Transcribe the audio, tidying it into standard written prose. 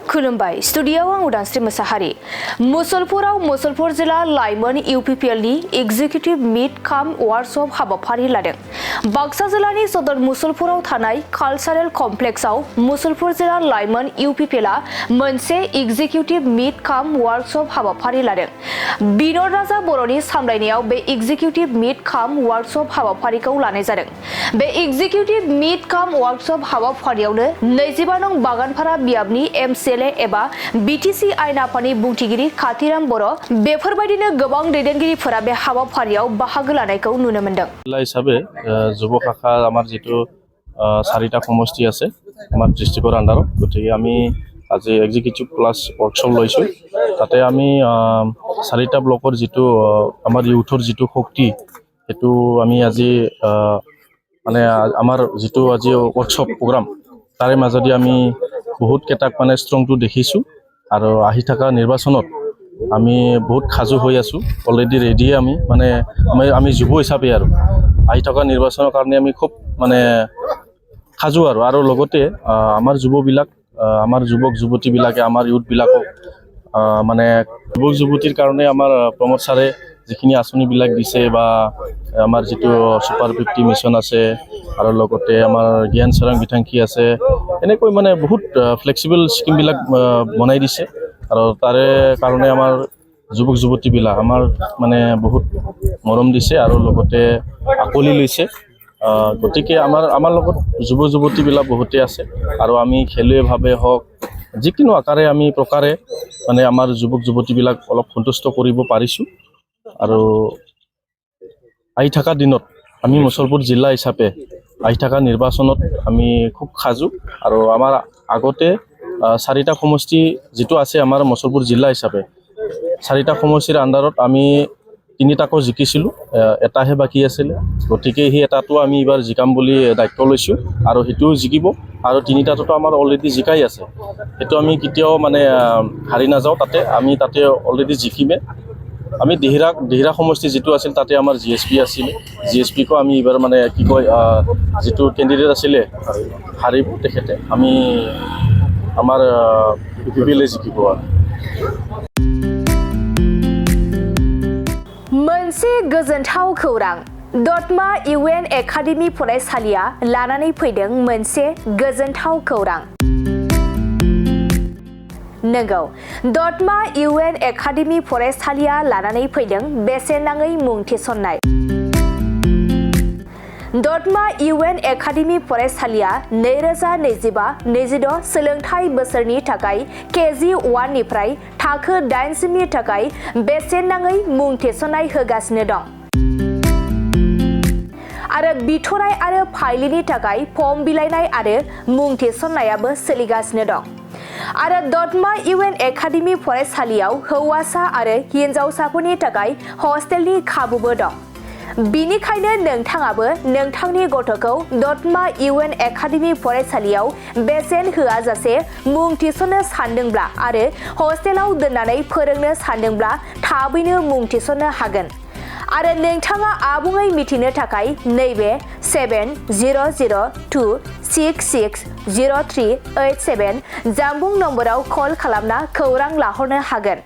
खुलुमबाय स्टुडियोआव आं उदांस्रि मोसाहारि मुसलपुराव मुसलपुर जिल्ला लाइमोन इउपिपिएलनि एग्जिकिउटिभ मिट काम वार्कशप हाबाफारि लादों। बाक्सा जिल्लानि सदर मुसलपुराव थानाय कालचारेल कमप्लेक्सआव मुसलपुर जिल्ला लाइमोन इउपिपिएलआ मोनसे एग्जिकिउटिभ मिट काम वार्कशप हाबाफारि लादों। बिनोद राजा बर'नि सामलायनायाव बे एग्जिकिउटिभ मिट काम वार्कशप हाबाफारिखौ लानाय जादों। बे एग्जिकिउटिभ मिट काम वार्कशप हाबाफारियावनो 25 नं बागानफारा बियाबनि एमसिएलए एबा बिटिसि आयेन आफादनि बुंथिगिरि खाथिराम बर' बेफोरबायदिनो गोबां दैदेनगिरिफोरा बे हाबाफारियाव बाहागो लानायखौ नुनो मोनदों। हिसाबै যুৱ শাখা আমাৰ যেটো 4টা সমষ্টি আছে আমাৰ ডিস্ট্ৰিক্টৰ আন্ডাৰত, গতিকে আমি আজি এক্সিকিউটিভ প্লাস ওয়াৰ্কশপ লৈছো। তাতে আমি 4টা ব্লকৰ যেটো আমাৰ ইউথৰ যেটো শক্তি হেতু আমি আজি মানে আমাৰ যেটো আজি ওয়াৰ্কশপ প্ৰগ্ৰাম তাৰে মাজদি আমি বহুত কেটাক মানে ষ্ট্ৰংটো দেখিছো আৰু আহি থকা নিৰ্বাচনত আমি বহুত খাজু হৈ আছো। অলৰেডি ৰেডি আমি মানে আমি যুৱ হিচাপে আৰু আহি থকা নিৰ্বাচনৰ কাৰণে আমি খুব মানে খাজু আৰু লগতে আমাৰ যুৱবিলাক আমাৰ যুৱক যুৱতীবিলাকে আমাৰ ইউথবিলাকক মানে যুৱক যুৱতীৰ কাৰণে আমাৰ প্ৰমোদ ছাৰে যিখিনি আঁচনিবিলাক দিছে বা আমাৰ যেটো সুপাৰ 50 মিছন আছে আৰু লগতে আমাৰ জ্ঞান চৰাং বিথাংকি আছে, এনেকৈ মানে বহুত ফ্লেক্সিবল স্কিমবিলাক বনাই দিছে আৰু তাৰে কাৰণে আমাৰ যুৱক যুৱতীবিলাক আমাৰ মানে বহুত মৰম দিছে আৰু লগতে আকলি লৈছে। গতিকে আমাৰ লগত যুৱ যুৱতীবিলাক বহুতে আছে আৰু আমি খেলুৱৈভাৱে হওক যিকোনো আকাৰে আমি প্ৰকাৰে মানে আমাৰ যুৱক যুৱতীবিলাক অলপ সন্তুষ্ট কৰিব পাৰিছো। আৰু আহি থকা দিনত আমি মুছলপুৰ জিলা হিচাপে আহি থকা নিৰ্বাচনত আমি খুব খাজু আৰু আমাৰ আগতে 4টা সমষ্টি যেটো আছে আমাৰ মুছলপুৰ জিলা হিচাপে 4টা সমষ্টিৰ আন্ডাৰত আমি 3টাকো জিকিছিলো, এটাহে বাকি আছিল। গতিকে সেই এটাটো আমি এবাৰ জিকাম বুলি দায়িত্ব লৈছো আৰু হেতু জিকিব আৰু 3টাটো আমাৰ অলৰেডি জিকাই আছে। হেতু আমি কেতিয়াও মানে হাৰি নাযাও, আমি তাতে অলৰেডি জিকিমে। আমি দিহিৰা সমষ্টি যেটো আছিল তাতে আমাৰ জিএসপি আছিল, জিএসপি কো আমি এবাৰ মানে কি কয় যেটো ক্যান্ডিডেট আছিল হাৰিব তেখেতে আমি আমাৰ ইউপিপিএল জিকিব। मोनसे गोजोनथाव खौरां दतमा इउएन एकाडेमी फरायसालिया लानानै फैदों मोनसे गोजोनथाव खौरां। नंगौ, दतमा इउएन एकाडेमी फरायसालिया लानानै फैदों बेसेन नाङै मुं थिसननाय। दतमा इउएन एकाडेमी फरायसालिया 2025-26 सोलोंथाइ बोसोरनि थाखाय केजि 1 निफ्राय थाखो 8 सिमनि थाखाय बेसेन नाङै मुं थिसननाय होगासिनो दं आरो बिथराय आरो फाइलिनि थाखाय फर्म बिलाइनाय आरो मुं थिसननायाबो सोलिगासिनो दं। आरो दतमा इउएन एकाडेमी फरायसालियाव हौवासा आरो हिनजावसाफोरनि थाखाय हस्टेलनि खाबुबो दं। बिनिखायनो नोंथाङाबो नोंथांनि गथ'खौ दतमा इउएन एकाडेमी फरायसालियाव बेसेन होआजासे मुं थिसननो सानदोंब्ला आरो हस्टेलाव दोननानै फोरोंनो सानदोंब्ला थाबैनो मुं थिसननो हागोन। आरो नोंथाङा आबुङै मिथिनो थाखाय नैबे 7002660387 जानबुं नम्बराव कल खालामना खौरां लाहरनो हागोन।